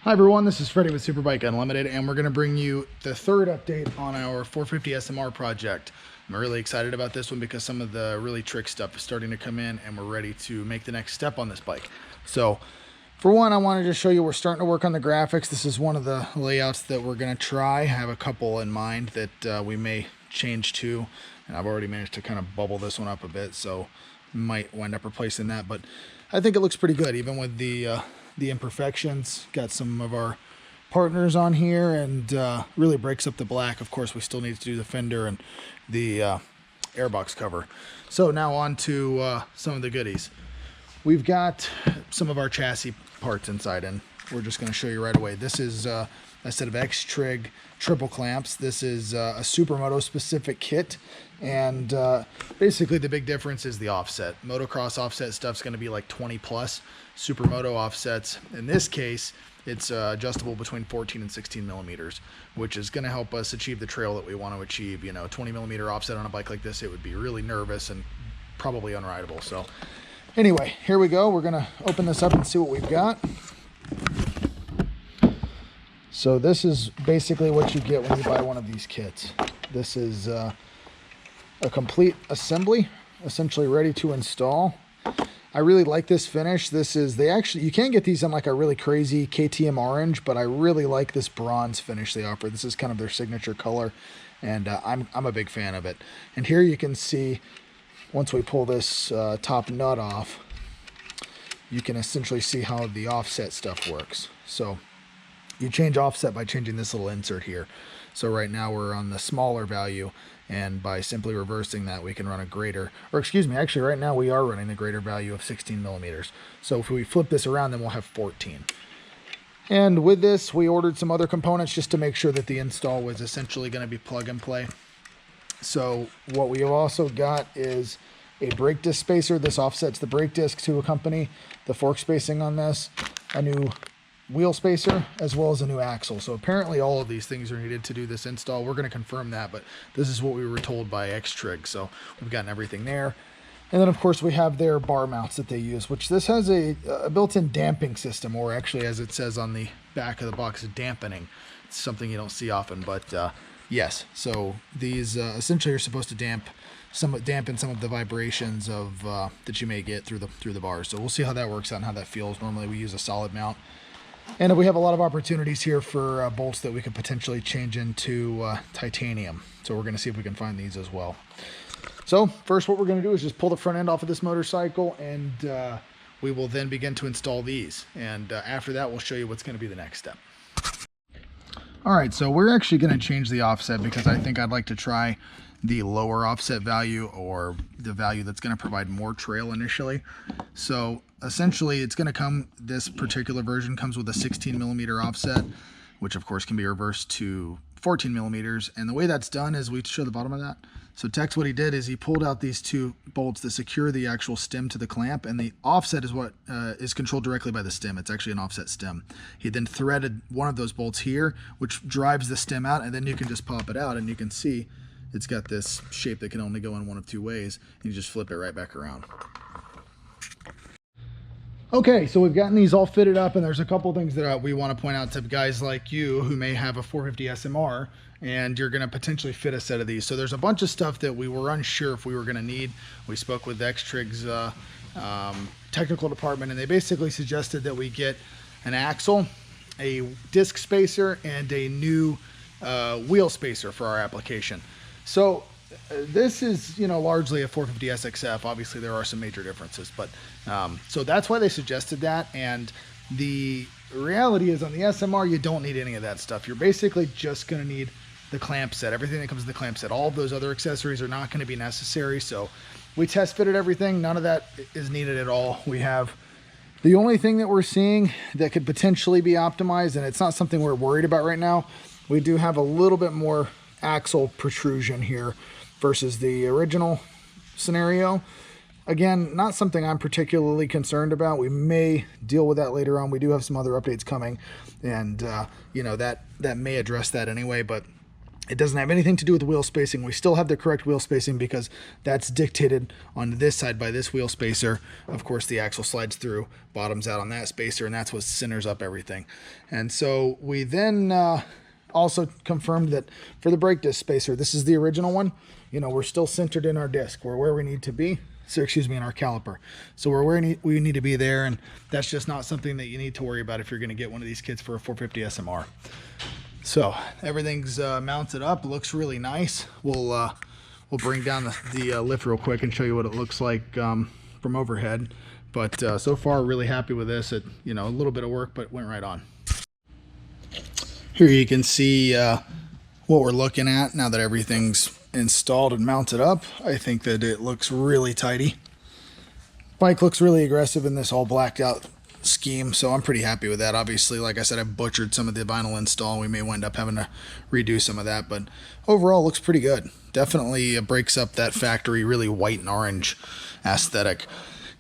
Hi everyone, this is Freddie with Superbike Unlimited, and we're going to bring you the third update on our 450 SMR project. I'm really excited about this one because some of the really trick stuff is starting to come in and we're ready to make the next step on this bike. So for one, I wanted to show you we're starting to work on the graphics. This is one of the layouts that we're going to try. I have a couple in mind that we may change to, and I've already managed to kind of bubble this one up a bit, so might wind up replacing that, but I think it looks pretty good even with the imperfections. Got some of our partners on here, and really breaks up the black. Of course, we still need to do the fender and the airbox cover. So now on to some of the goodies. We've got some of our chassis parts inside, and we're just going to show you right away. This is a set of XTRIG triple clamps. This is a Supermoto specific kit, and basically the big difference is the offset. Motocross offset stuff's going to be like 20 plus. Supermoto offsets, in this case, it's adjustable between 14 and 16 millimeters, which is going to help us achieve the trail that we want to achieve. You know, 20 millimeter offset on a bike like this, it would be really nervous and probably unrideable. So anyway, here we go. We're going to open this up and see what we've got. So this is basically what you get when you buy one of these kits. This is a complete assembly, essentially ready to install. I really like this finish. This is, you can get these in like a really crazy KTM orange, but I really like this bronze finish they offer. This is kind of their signature color, and I'm a big fan of it. And here you can see, once we pull this top nut off, you can essentially see how the offset stuff works. So you change offset by changing this little insert here. So right now we're on the smaller value, and by simply reversing that, we can run a greater, or excuse me, actually right now we are running the greater value of 16 millimeters. So if we flip this around, then we'll have 14. And with this, we ordered some other components just to make sure that the install was essentially going to be plug and play. So what we have also got is a brake disc spacer. This offsets the brake disc to accompany the fork spacing on this, a new wheel spacer, as well as a new axle. So apparently all of these things are needed to do this install. We're going to confirm that, but this is what we were told by XTRIG. So we've gotten everything there. And then of course we have their bar mounts that they use, which this has a built-in damping system, or actually, as it says on the back of the box, dampening. It's something you don't see often, but yes. So these essentially are supposed to dampen some of the vibrations of that you may get through the bars. So we'll see how that works out and how that feels. Normally we use a solid mount. And we have a lot of opportunities here for bolts that we could potentially change into titanium. So we're going to see if we can find these as well. So first, what we're going to do is just pull the front end off of this motorcycle, and we will then begin to install these. And after that, we'll show you what's going to be the next step. All right, so we're actually going to change the offset because I think I'd like to try the lower offset value, or the value that's going to provide more trail initially. So essentially it's going to come, this particular version comes with a 16 millimeter offset, which of course can be reversed to 14 millimeters. And the way that's done is, we show the bottom of that. So Tex, what he did is he pulled out these two bolts that secure the actual stem to the clamp, and the offset is what is controlled directly by the stem. It's actually an offset stem. He then threaded one of those bolts here, which drives the stem out, and then you can just pop it out, and you can see it's got this shape that can only go in one of two ways. You just flip it right back around. Okay, so we've gotten these all fitted up, and there's a couple things that we want to point out to guys like you who may have a 450 SMR and you're going to potentially fit a set of these. So there's a bunch of stuff that we were unsure if we were going to need. We spoke with XTRIG's technical department, and they basically suggested that we get an axle, a disc spacer, and a new wheel spacer for our application. So this is, you know, largely a 450 SXF. Obviously there are some major differences, but so that's why they suggested that. And the reality is, on the SMR, you don't need any of that stuff. You're basically just going to need the clamp set, everything that comes with the clamp set. All of those other accessories are not going to be necessary. So we test fitted everything. None of that is needed at all. We have the only thing that we're seeing that could potentially be optimized, and it's not something we're worried about right now. We do have a little bit more axle protrusion here versus the original scenario. Again, not something I'm particularly concerned about. We may deal with that later on. We do have some other updates coming, and you know, that may address that anyway. But It doesn't have anything to do with wheel spacing. We still have the correct wheel spacing because that's dictated on this side by this wheel spacer. Of course, the axle slides through, bottoms out on that spacer, and that's what centers up everything. And so we then also confirmed that for the brake disc spacer, this is the original one. You know, we're still centered in our disc. We're where we need to be. So, excuse me, in our caliper. So we're where we need to be there, and that's just not something that you need to worry about if you're going to get one of these kits for a 450 SMR. So everything's mounted up. It looks really nice. We'll bring down the lift real quick and show you what it looks like from overhead. But so far, really happy with this. It, you know, a little bit of work, but went right on. Here you can see what we're looking at now that everything's installed and mounted up. I think that it looks really tidy. Bike looks really aggressive in this all blacked out scheme, so I'm pretty happy with that. Obviously, like I said, I butchered some of the vinyl install. We may wind up having to redo some of that, but overall looks pretty good. Definitely breaks up that factory really white and orange aesthetic.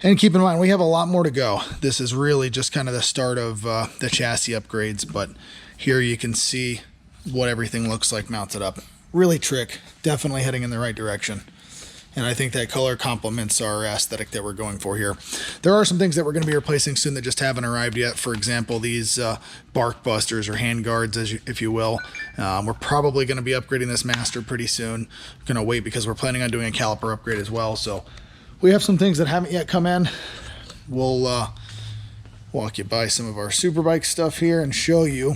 And keep in mind, we have a lot more to go. This is really just kind of the start of the chassis upgrades, but here you can see what everything looks like mounted up. Really trick, definitely heading in the right direction. And I think that color complements our aesthetic that we're going for here. There are some things that we're going to be replacing soon that just haven't arrived yet. For example, these bark busters or hand guards, if you will. We're probably going to be upgrading this master pretty soon. Going to wait because we're planning on doing a caliper upgrade as well. So we have some things that haven't yet come in. We'll walk you by some of our Superbike stuff here and show you.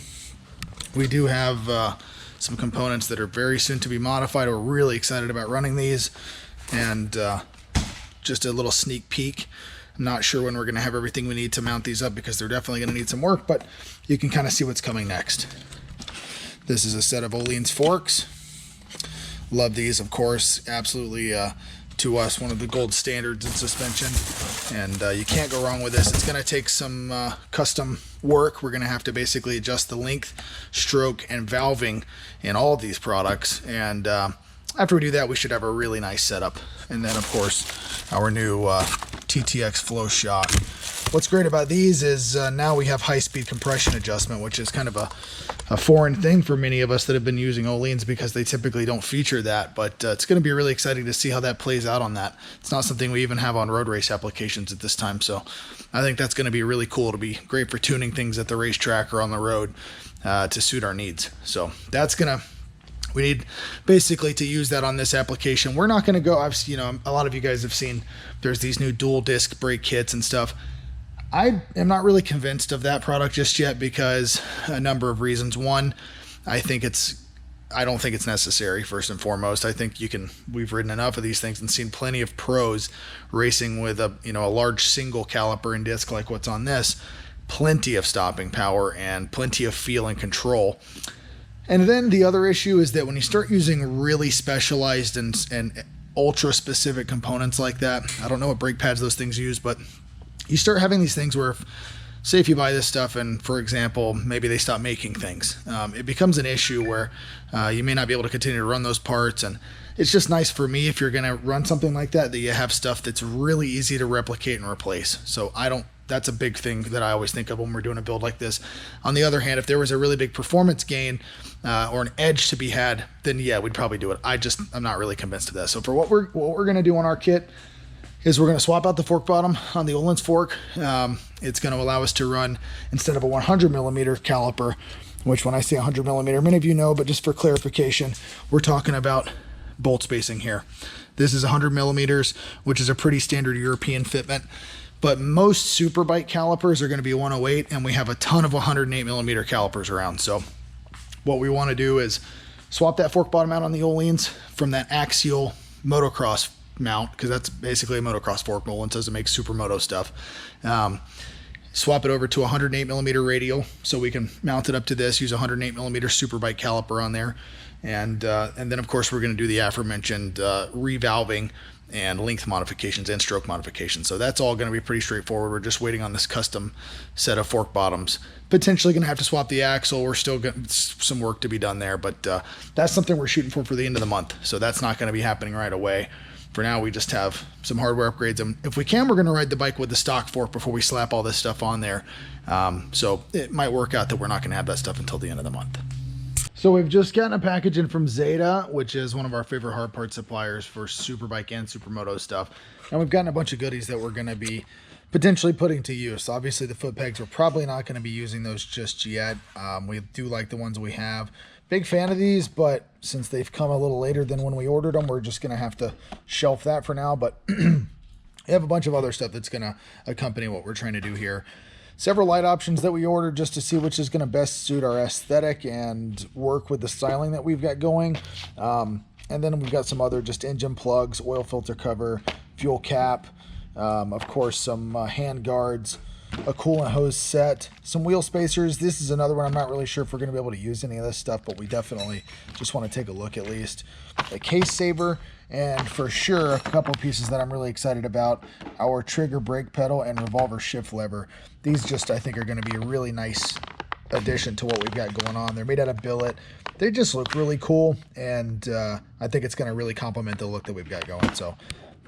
We do have some components that are very soon to be modified. We're really excited about running these. And just a little sneak peek. I'm not sure when we're going to have everything we need to mount these up because they're definitely going to need some work, but you can kind of see what's coming next. This is a set of Öhlins forks. Love these, of course. Absolutely, to us, one of the gold standards in suspension. And you can't go wrong with this. It's going to take some custom work. We're going to have to basically adjust the length, stroke, and valving in all of these products. And after we do that, we should have a really nice setup. And then, of course, our new TTX flow shock. What's great about these is now we have high-speed compression adjustment, which is kind of a foreign thing for many of us that have been using Öhlins because they typically don't feature that. But it's going to be really exciting to see how that plays out on that. It's not something we even have on road race applications at this time. So I think that's going to be really cool. To be great for tuning things at the racetrack or on the road to suit our needs. So that's going to... We need basically to use that on this application. We're not going to go, you know, a lot of you guys have seen there's these new dual disc brake kits and stuff. I am not really convinced of that product just yet because a number of reasons. One, I don't think it's necessary, first and foremost. I think we've ridden enough of these things and seen plenty of pros racing with a large single caliper and disc like what's on this. Plenty of stopping power and plenty of feel and control. And then the other issue is that when you start using really specialized and ultra specific components like that, I don't know what brake pads those things use, but you start having these things where, say if you buy this stuff and, for example, maybe they stop making things, it becomes an issue where you may not be able to continue to run those parts. And it's just nice for me, if you're going to run something like that you have stuff that's really easy to replicate and replace. So that's a big thing that I always think of when we're doing a build like this. On the other hand, if there was a really big performance gain or an edge to be had, then yeah, we'd probably do it. I'm not really convinced of that. So for what we're going to do on our kit is we're going to swap out the fork bottom on the Öhlins fork. It's going to allow us to run, instead of a 100 millimeter caliper, which when I say 100 millimeter, many of you know, but just for clarification, we're talking about bolt spacing here. This is 100 millimeters, which is a pretty standard European fitment. But most Superbike calipers are going to be 108, and we have a ton of 108 millimeter calipers around. So what we want to do is swap that fork bottom out on the Öhlins from that axial motocross mount, because that's basically a motocross fork. Öhlins doesn't make Supermoto stuff. Swap it over to 108 millimeter radial, so we can mount it up to this, use 108 millimeter Superbike caliper on there. And then, of course, we're going to do the aforementioned revalving and length modifications and stroke modifications. So that's all going to be pretty straightforward. We're just waiting on this custom set of fork bottoms. Potentially going to have to swap the axle. We're still getting some work to be done there, but that's something we're shooting for the end of the month. So that's not going to be happening right away. For now, we just have some hardware upgrades. And if we can, we're going to ride the bike with the stock fork before we slap all this stuff on there. So it might work out that we're not going to have that stuff until the end of the month. So we've just gotten a package in from Zeta, which is one of our favorite hard part suppliers for Superbike and Supermoto stuff. And we've gotten a bunch of goodies that we're going to be potentially putting to use. Obviously the foot pegs, we're probably not going to be using those just yet. We do like the ones we have. Big fan of these, but since they've come a little later than when we ordered them, we're just going to have to shelf that for now. But we have a bunch of other stuff that's going to accompany what we're trying to do here. Several light options that we ordered just to see which is going to best suit our aesthetic and work with the styling that we've got going. And then we've got some other just engine plugs, oil filter cover, fuel cap, of course some hand guards, a coolant hose set, some wheel spacers. This is another one. I'm not really sure if we're going to be able to use any of this stuff, but we definitely just want to take a look at least. A case saver, and for sure a couple pieces that I'm really excited about, our trigger brake pedal and revolver shift lever. These just, I think, are going to be a really nice addition to what we've got going on. They're made out of billet. They just look really cool, and I think it's going to really complement the look that we've got going. So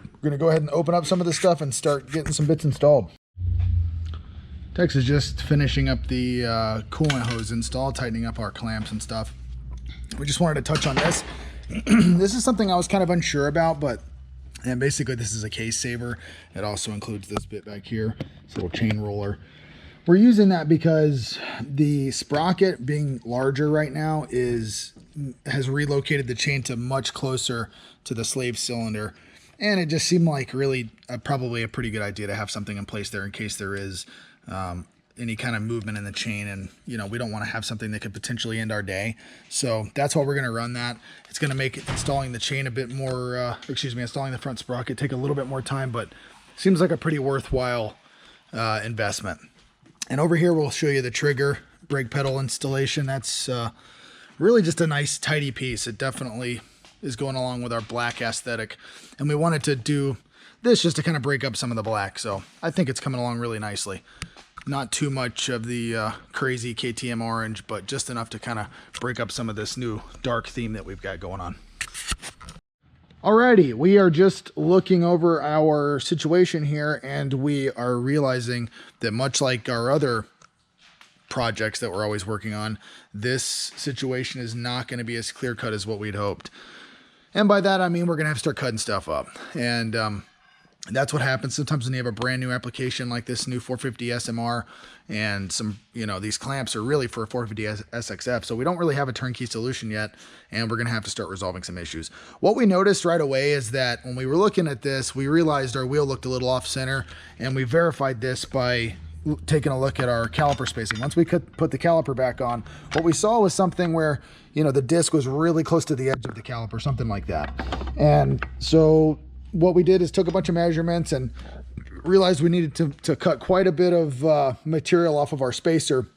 we're going to go ahead and open up some of this stuff and start getting some bits installed. Tex is just finishing up the coolant hose install, tightening up our clamps and stuff. We just wanted to touch on this. This is something I was kind of unsure about, and basically this is a case saver. It also includes this bit back here, this little chain roller. We're using that because the sprocket, being larger right now, has relocated the chain to much closer to the slave cylinder, and it just seemed like really probably a pretty good idea to have something in place there in case there is any kind of movement in the chain, and we don't want to have something that could potentially end our day. So that's why we're going to run that. It's going to make installing the chain a bit more, installing the front sprocket take a little bit more time, but seems like a pretty worthwhile investment. And over here we'll show you the trigger brake pedal installation. That's really just a nice tidy piece. It definitely is going along with our black aesthetic, and we wanted to do this just to kind of break up some of the black. So I think it's coming along really nicely. Not too much of the crazy KTM orange, but just enough to kind of break up some of this new dark theme that we've got going on. Alrighty, we are just looking over our situation here, and we are realizing that much like our other projects that we're always working on, this situation is not going to be as clear-cut as what we'd hoped. And by that I mean we're going to have to start cutting stuff up. And that's what happens sometimes when you have a brand new application like this new 450 SMR, and some, these clamps are really for a 450 SXF. So we don't really have a turnkey solution yet, and we're going to have to start resolving some issues. What we noticed right away is that when we were looking at this, we realized our wheel looked a little off center, and we verified this by taking a look at our caliper spacing. Once we could put the caliper back on, what we saw was something where, the disc was really close to the edge of the caliper, something like that. And so what we did is took a bunch of measurements and realized we needed to cut quite a bit of material off of our spacer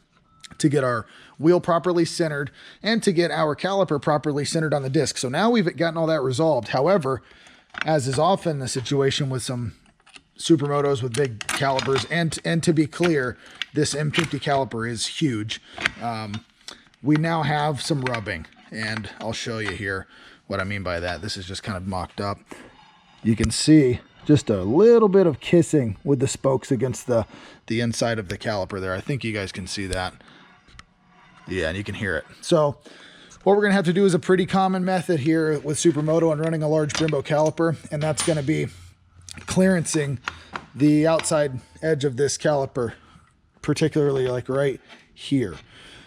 to get our wheel properly centered and to get our caliper properly centered on the disc. So now we've gotten all that resolved. However, as is often the situation with some Supermotos with big calipers, and to be clear, this M50 caliper is huge. We now have some rubbing, and I'll show you here what I mean by that. This is just kind of mocked up. You can see just a little bit of kissing with the spokes against the inside of the caliper there. I think you guys can see that. Yeah, and you can hear it. So what we're going to have to do is a pretty common method here with Supermoto and running a large Brembo caliper, and that's going to be clearancing the outside edge of this caliper, particularly like right here.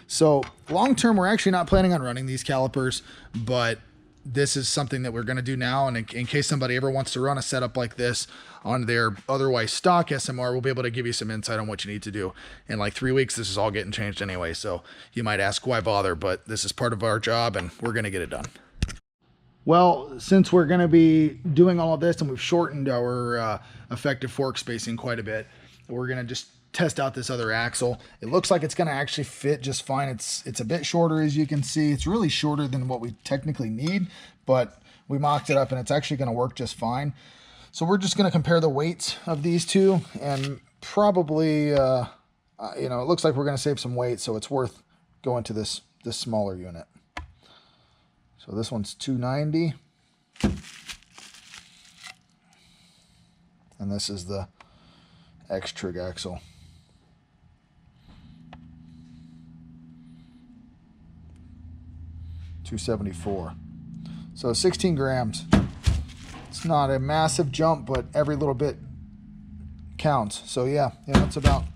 So long term, we're actually not planning on running these calipers, but this is something that we're going to do now. And in case somebody ever wants to run a setup like this on their otherwise stock SMR, we'll be able to give you some insight on what you need to do. In like 3 weeks, this is all getting changed anyway. So you might ask, why bother? But this is part of our job, and we're going to get it done. Well, since we're going to be doing all of this and we've shortened our effective fork spacing quite a bit, we're going to just test out this other axle. It looks like it's going to actually fit just fine. It's a bit shorter, as you can see. It's really shorter than what we technically need, but we mocked it up and it's actually going to work just fine. So we're just going to compare the weights of these two, and probably it looks like we're going to save some weight, so it's worth going to this smaller unit. So this one's 290, and this is the XTRIG axle. 274. So 16 grams. It's not a massive jump, but every little bit counts. So yeah, it's about a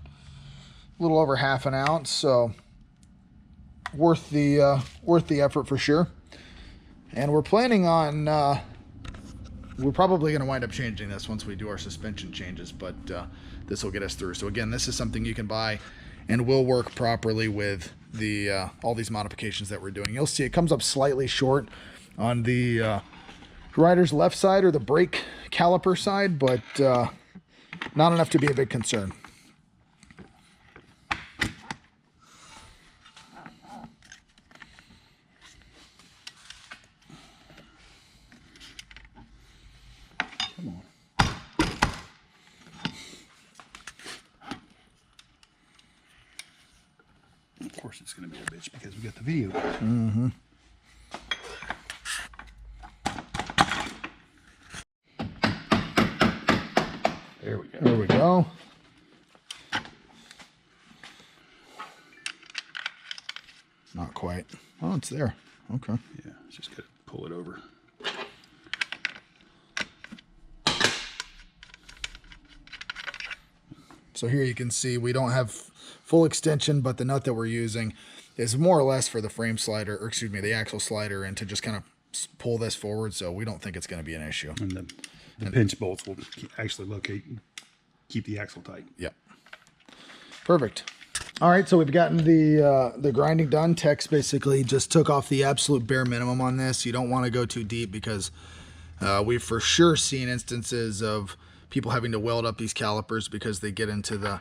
little over half an ounce. So worth the effort for sure. And we're planning on we're probably going to wind up changing this once we do our suspension changes, but this will get us through. So again, this is something you can buy and will work properly with the all these modifications that we're doing. You'll see it comes up slightly short on the rider's left side or the brake caliper side, but not enough to be a big concern. Come on. Of course it's going to be a bitch because we got the video. Mm-hmm. There we go. There we go. Not quite. Oh, it's there. Okay. Yeah, just got to pull it over. So here you can see we don't have full extension, but the nut that we're using is more or less for the frame slider, or excuse me, the axle slider, and to just kind of pull this forward. So we don't think it's going to be an issue. And the pinch bolts will actually locate and keep the axle tight. Yep. Perfect. All right, so we've gotten the grinding done. Tex basically just took off the absolute bare minimum on this. You don't want to go too deep because we've for sure seen instances of people having to weld up these calipers because they get into the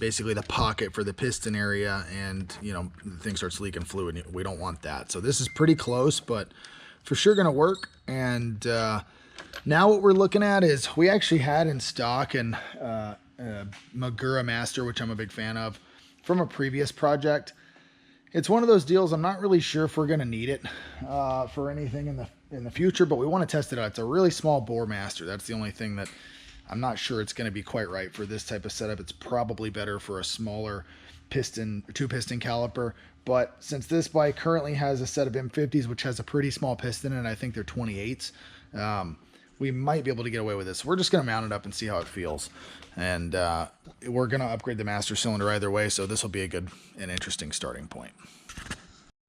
basically the pocket for the piston area, and the thing starts leaking fluid. We don't want that. So this is pretty close, but for sure going to work. And now what we're looking at is we actually had in stock an Magura Master, which I'm a big fan of, from a previous project. It's one of those deals I'm not really sure if we're going to need it for anything in the future, but we want to test it out. It's a really small bore Master. That's the only thing that I'm not sure it's going to be quite right for this type of setup. It's probably better for a smaller piston, 2-piston caliper. But since this bike currently has a set of M50s, which has a pretty small piston, and I think they're 28s, we might be able to get away with this. We're just going to mount it up and see how it feels. And we're going to upgrade the master cylinder either way, so this will be a good and interesting starting point.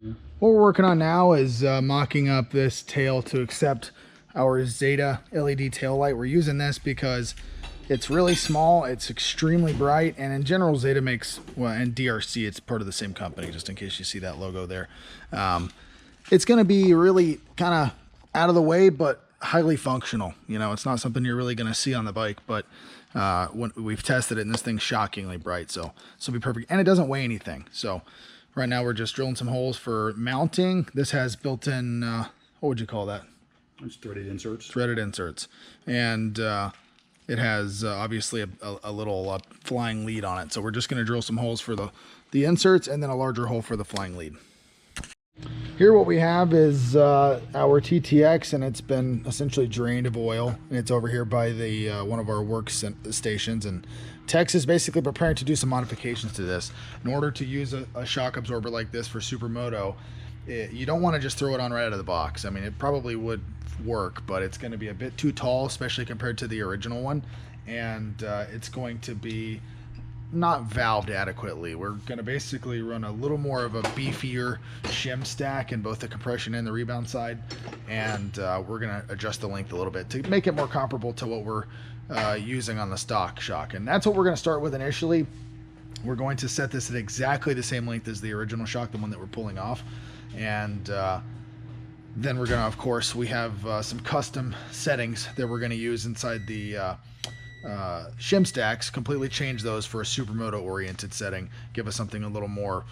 What we're working on now is mocking up this tail to accept our Zeta LED tail light. We're using this because it's really small, it's extremely bright, and in general Zeta makes, well, and DRC, it's part of the same company, just in case you see that logo there. It's going to be really kind of out of the way, but highly functional. It's not something you're really going to see on the bike, but when we've tested it, and this thing's shockingly bright, so this will be perfect. And it doesn't weigh anything. So right now we're just drilling some holes for mounting. This has built-in, what would you call that? It's threaded inserts. Threaded inserts. And it has obviously a little flying lead on it. So we're just going to drill some holes for the inserts and then a larger hole for the flying lead. Here what we have is our TTX, and it's been essentially drained of oil. And it's over here by the one of our work stations. And Tex is basically preparing to do some modifications to this. In order to use a shock absorber like this for Supermoto, you don't want to just throw it on right out of the box. I mean, it probably would work, but it's going to be a bit too tall, especially compared to the original one. And it's going to be not valved adequately. We're going to basically run a little more of a beefier shim stack in both the compression and the rebound side, and we're going to adjust the length a little bit to make it more comparable to what we're using on the stock shock. And that's what we're going to start with initially. We're going to set this at exactly the same length as the original shock, the one that we're pulling off, and then we're going to, of course, we have some custom settings that we're going to use inside the shim stacks, completely change those for a Supermoto oriented setting, give us something a little more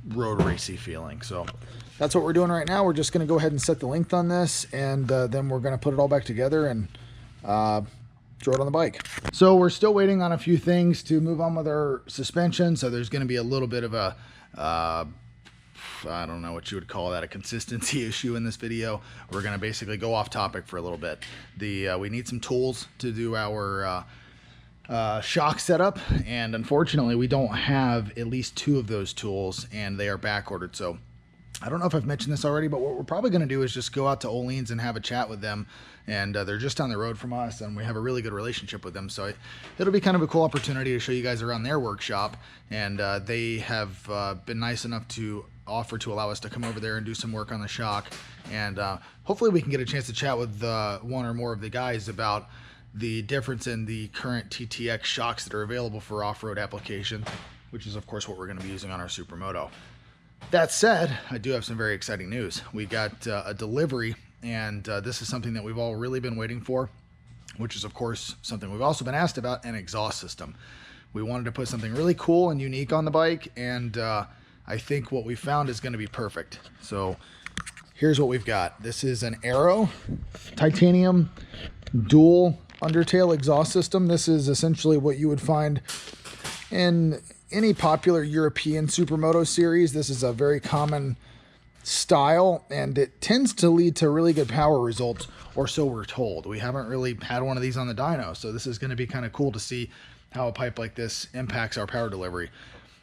road racy feeling. So that's what we're doing right now. We're just going to go ahead and set the length on this, and then we're going to put it all back together and throw it on the bike. So we're still waiting on a few things to move on with our suspension. So there's going to be a little bit of a I don't know what you would call that, a consistency issue in this video. We're going to basically go off topic for a little bit. We need some tools to do our shock setup, and unfortunately we don't have at least 2 of those tools, and they are back ordered. So I don't know if I've mentioned this already, but what we're probably going to do is just go out to Olean's and have a chat with them. And they're just down the road from us, and we have a really good relationship with them. So it'll be kind of a cool opportunity to show you guys around their workshop. And they have been nice enough to offer to allow us to come over there and do some work on the shock. And hopefully we can get a chance to chat with one or more of the guys about the difference in the current TTX shocks that are available for off-road application, which is of course what we're going to be using on our Supermoto. That said, I do have some very exciting news. We got a delivery, and this is something that we've all really been waiting for, which is of course something we've also been asked about, an exhaust system. We wanted to put something really cool and unique on the bike, and I think what we found is going to be perfect. So here's what we've got. This is an Aero titanium dual undertail exhaust system. This is essentially what you would find in any popular European Supermoto series. This is a very common style, and it tends to lead to really good power results, or so we're told. We haven't really had one of these on the dyno, so this is going to be kind of cool to see how a pipe like this impacts our power delivery.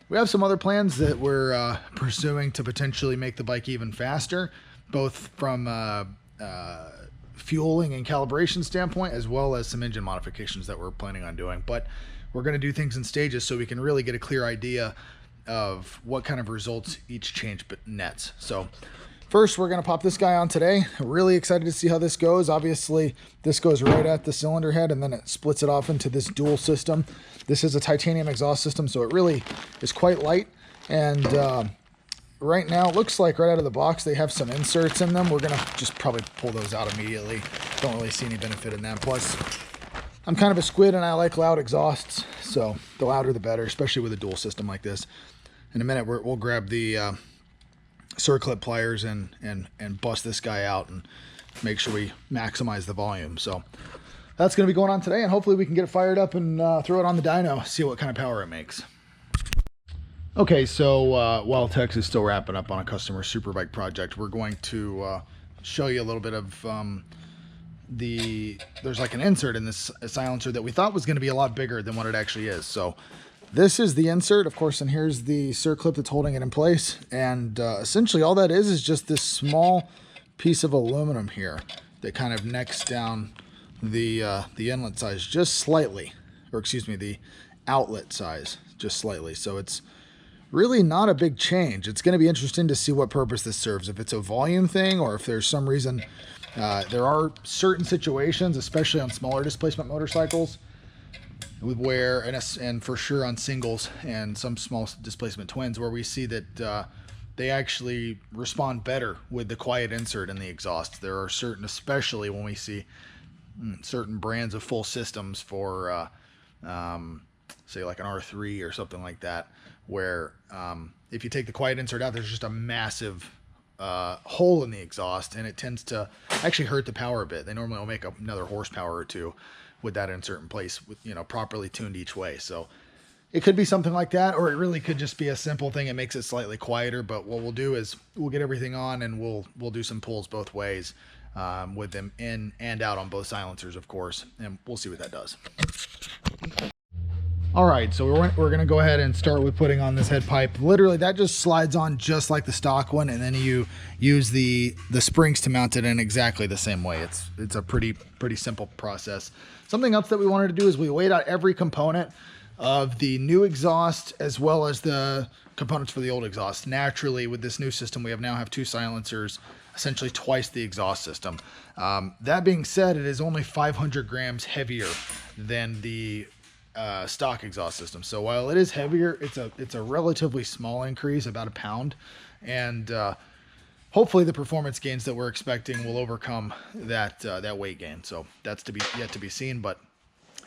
We have some other plans that we're pursuing to potentially make the bike even faster, both from fueling and calibration standpoint, as well as some engine modifications that we're planning on doing. But we're going to do things in stages so we can really get a clear idea of what kind of results each change nets. So first, we're going to pop this guy on today. Really excited to see how this goes. Obviously, this goes right at the cylinder head, and then it splits it off into this dual system. This is a titanium exhaust system, so it really is quite light. And right now, it looks like right out of the box, they have some inserts in them. We're going to just probably pull those out immediately. Don't really see any benefit in that. Plus, I'm kind of a squid and I like loud exhausts, so the louder the better, especially with a dual system like this. In a minute, we'll grab the circlip pliers and bust this guy out and make sure we maximize the volume. So that's going to be going on today, and hopefully we can get it fired up and throw it on the dyno, see what kind of power it makes. Okay, so while Tex is still wrapping up on a customer Superbike project, we're going to show you a little bit of there's like an insert in this silencer that we thought was going to be a lot bigger than what it actually is. So this is the insert, of course, and here's the circlip that's holding it in place. And essentially all that is just this small piece of aluminum here that kind of necks down the inlet size just slightly, or excuse me, the outlet size just slightly. So it's really not a big change. It's going to be interesting to see what purpose this serves, if it's a volume thing or if there's some reason. There are certain situations, especially on smaller displacement motorcycles, where, and for sure on singles and some small displacement twins, where we see that they actually respond better with the quiet insert in the exhaust. There are certain, especially when we see certain brands of full systems for, say like an R3 or something like that, where if you take the quiet insert out, there's just a massive hole in the exhaust, and it tends to actually hurt the power a bit. They normally will make up another horsepower or two with that insert in place, with, you know, properly tuned each way. So it could be something like that, or it really could just be a simple thing. It makes it slightly quieter, but what we'll do is we'll get everything on and we'll do some pulls both ways with them in and out on both silencers, of course, and we'll see what that does. All right, so we're going to go ahead and start with putting on this head pipe. Literally, that just slides on just like the stock one, and then you use the springs to mount it in exactly the same way. It's a pretty simple process. Something else that we wanted to do is we weighed out every component of the new exhaust as well as the components for the old exhaust. Naturally, with this new system, we now have two silencers, essentially twice the exhaust system. That being said, it is only 500 grams heavier than the stock exhaust system. So while it is heavier, it's a relatively small increase, about a pound, and hopefully the performance gains that we're expecting will overcome that weight gain. So that's yet to be seen, but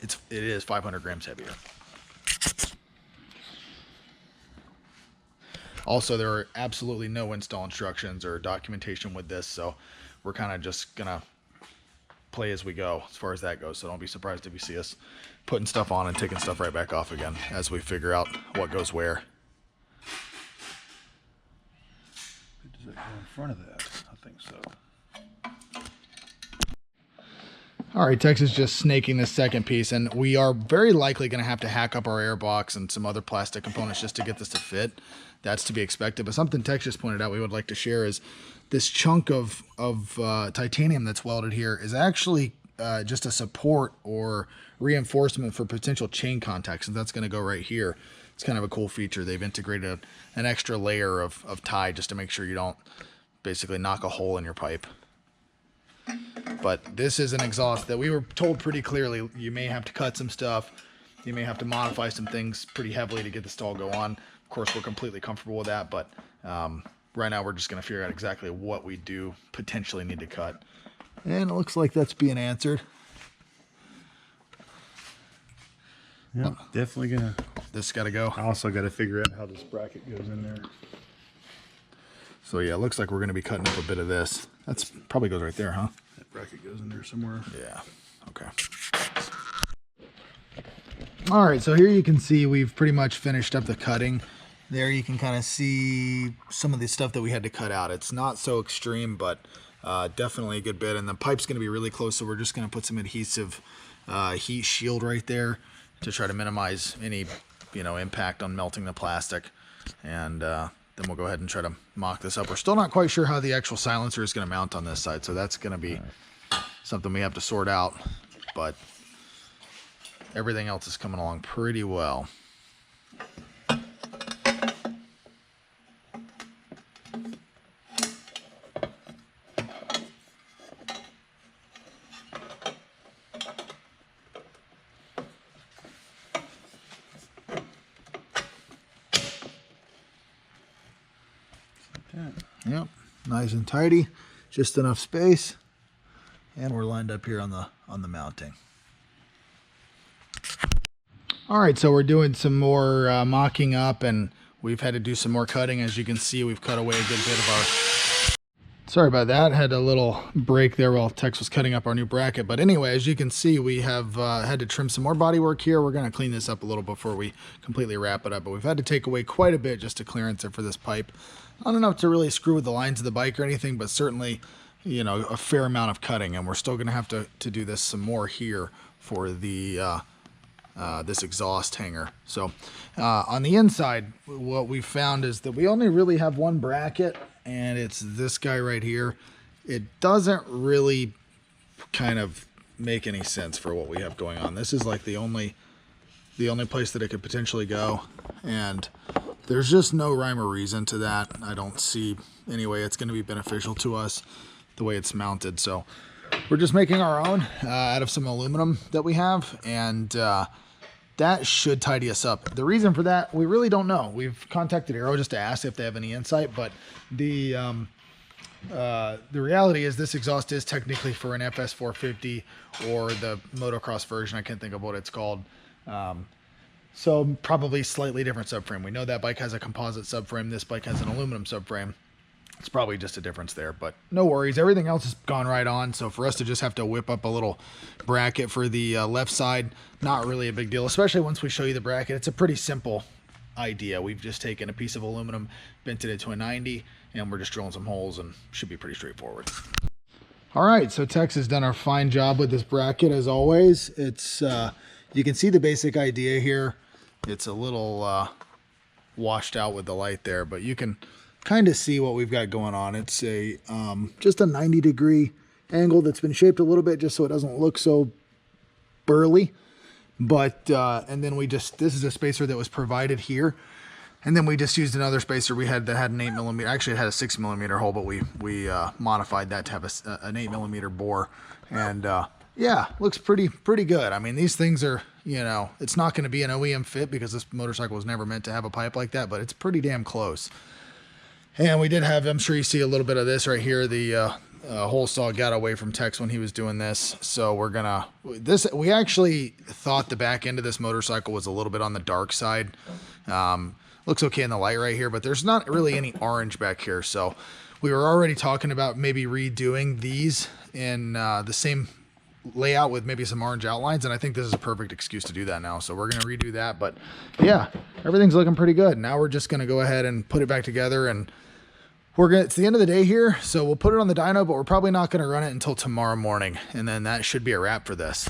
it is 500 grams heavier. Also, there are absolutely no install instructions or documentation with this, so we're kind of just gonna play as we go as far as that goes. So don't be surprised if you see us putting stuff on and taking stuff right back off again as we figure out what goes where. Does it go in front of that? I think so. All right, Tex is just snaking this second piece, and we are very likely going to have to hack up our air box and some other plastic components just to get this to fit. That's to be expected. But something Tex just pointed out we would like to share is this chunk of titanium that's welded here is actually just a support or reinforcement for potential chain contacts, and that's going to go right here. It's kind of a cool feature. They've integrated an extra layer of tie just to make sure you don't basically knock a hole in your pipe. But this is an exhaust that we were told pretty clearly you may have to cut some stuff. You may have to modify some things pretty heavily to get this to all go on. Of course, we're completely comfortable with that, but right now we're just going to figure out exactly what we do potentially need to cut. And it looks like that's being answered. Yeah, definitely gonna. This got to go. I also got to figure out how this bracket goes in there. So yeah, it looks like we're going to be cutting up a bit of this. That's probably goes right there, huh? That bracket goes in there somewhere. Yeah. Okay. All right, so here you can see we've pretty much finished up the cutting. There you can kind of see some of the stuff that we had to cut out. It's not so extreme, but definitely a good bit. And the pipe's going to be really close, so we're just going to put some adhesive heat shield right there to try to minimize any, impact on melting the plastic. And then we'll go ahead and try to mock this up. We're still not quite sure how the actual silencer is going to mount on this side, so that's going to be something we have to sort out. But everything else is coming along pretty well. Yep, nice and tidy, just enough space, and we're lined up here on the mounting. All right, so we're doing some more mocking up, and we've had to do some more cutting. As you can see, we've cut away a good bit of our... Sorry about that, had a little break there while Tex was cutting up our new bracket. But anyway, as you can see, we have had to trim some more bodywork here. We're going to clean this up a little before we completely wrap it up, but we've had to take away quite a bit just to clearance it for this pipe. Not enough to really screw with the lines of the bike or anything, but certainly, a fair amount of cutting. And we're still going to have to do this some more here for the this exhaust hanger. So on the inside, what we found is that we only really have one bracket, and it's this guy right here. It doesn't really kind of make any sense for what we have going on. This is like the only place that it could potentially go, and there's just no rhyme or reason to that. I don't see any way it's going to be beneficial to us the way it's mounted. So we're just making our own out of some aluminum that we have, and that should tidy us up. The reason for that, we really don't know. We've contacted Aero just to ask if they have any insight, but the reality is this exhaust is technically for an FS450 or the motocross version. I can't think of what it's called. So probably slightly different subframe. We know that bike has a composite subframe. This bike has an aluminum subframe. It's probably just a difference there, but no worries. Everything else has gone right on. So for us to just have to whip up a little bracket for the left side, not really a big deal, especially once we show you the bracket. It's a pretty simple idea. We've just taken a piece of aluminum, bent it into a 90, and we're just drilling some holes, and should be pretty straightforward. All right, so Tex has done a fine job with this bracket as always. It's you can see the basic idea here. It's a little washed out with the light there, but you can kind of see what we've got going on. It's a just a 90-degree angle that's been shaped a little bit just so it doesn't look so burly. But and then this is a spacer that was provided here, and then we just used another spacer we had that had an 8mm. Actually, it had a 6mm hole, but we modified that to have an 8mm bore, and yeah, looks pretty good. I mean, these things are, it's not going to be an OEM fit because this motorcycle was never meant to have a pipe like that, but it's pretty damn close. And we did have, I'm sure you see a little bit of this right here. The hole saw got away from Tex when he was doing this. So we actually thought the back end of this motorcycle was a little bit on the dark side. Looks okay in the light right here, but there's not really any orange back here. So we were already talking about maybe redoing these in the same layout with maybe some orange outlines, and I think this is a perfect excuse to do that now. So we're going to redo that, but yeah, everything's looking pretty good. Now we're just going to go ahead and put it back together, and It's the end of the day here, so we'll put it on the dyno, but we're probably not going to run it until tomorrow morning, and then that should be a wrap for this.